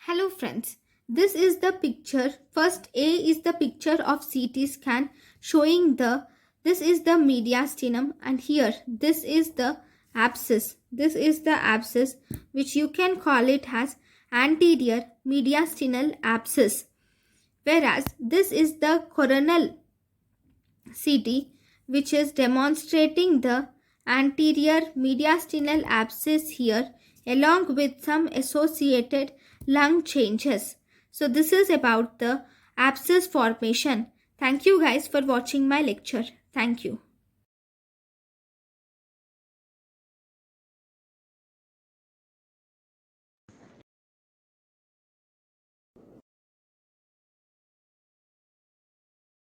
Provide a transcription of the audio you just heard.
Hello friends, this is the picture. First A is the picture of CT scan showing this is the mediastinum, and here this is the abscess. This is the abscess, which you can call it as anterior mediastinal abscess. Whereas this is the coronal CT, which is demonstrating the anterior mediastinal abscess here along with some associated lung changes. So this is about the abscess formation. Thank you guys for watching my lecture. Thank you.